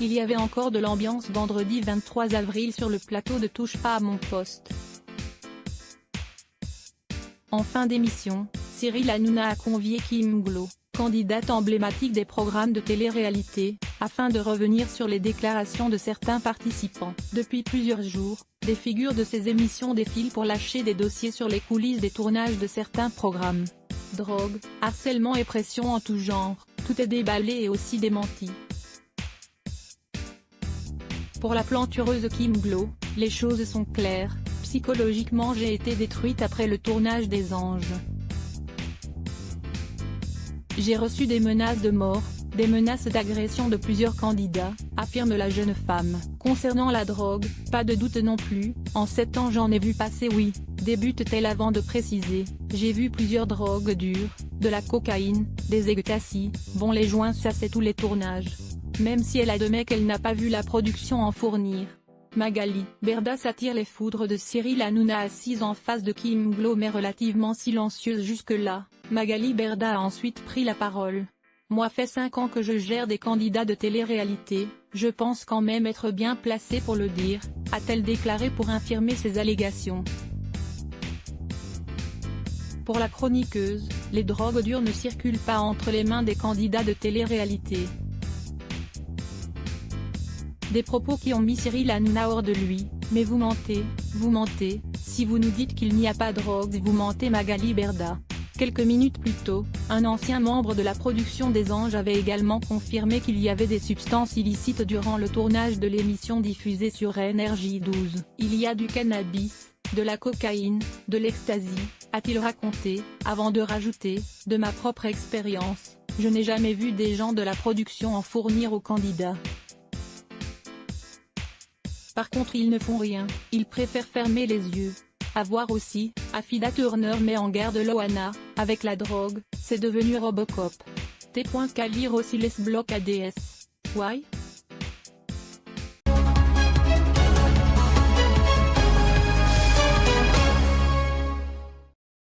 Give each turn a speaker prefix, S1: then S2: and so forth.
S1: Il y avait encore de l'ambiance vendredi 23 avril sur le plateau de Touche pas à mon poste. En fin d'émission, Cyril Hanouna a convié Kim Nglo, candidate emblématique des programmes de télé-réalité, afin de revenir sur les déclarations de certains participants. Depuis plusieurs jours, des figures de ces émissions défilent pour lâcher des dossiers sur les coulisses des tournages de certains programmes. Drogue, harcèlement et pression en tout genre, tout est déballé et aussi démenti. Pour la plantureuse Kim Nglo, les choses sont claires: psychologiquement j'ai été détruite après le tournage des Anges. J'ai reçu des menaces de mort, des menaces d'agression de plusieurs candidats, affirme la jeune femme. Concernant la drogue, pas de doute non plus, en 7 ans j'en ai vu passer, oui, débute-t-elle avant de préciser, j'ai vu plusieurs drogues dures, de la cocaïne, des ecstasy, bon les joints ça c'est tous les tournages. Même si elle admet qu'elle n'a pas vu la production en fournir. Magali Berda s'attire les foudres de Cyril Hanouna assise en face de Kim Nglo mais relativement silencieuse jusque-là. Magali Berda a ensuite pris la parole. Moi fait 5 ans que je gère des candidats de télé-réalité, je pense quand même être bien placée pour le dire, a-t-elle déclaré pour infirmer ces allégations. Pour la chroniqueuse, les drogues dures ne circulent pas entre les mains des candidats de télé-réalité. Des propos qui ont mis Cyril Hanouna hors de lui, mais vous mentez, si vous nous dites qu'il n'y a pas de drogue vous mentez Magali Berda. Quelques minutes plus tôt, un ancien membre de la production des Anges avait également confirmé qu'il y avait des substances illicites durant le tournage de l'émission diffusée sur NRJ12. Il y a du cannabis, de la cocaïne, de l'ecstasy, a-t-il raconté, avant de rajouter, de ma propre expérience, je n'ai jamais vu des gens de la production en fournir aux candidats. Par contre ils ne font rien, ils préfèrent fermer les yeux. À voir aussi, Afida Turner met en garde Loana, avec la drogue, c'est devenu Robocop. T.qu'à lire aussi les blocs ADS. Why?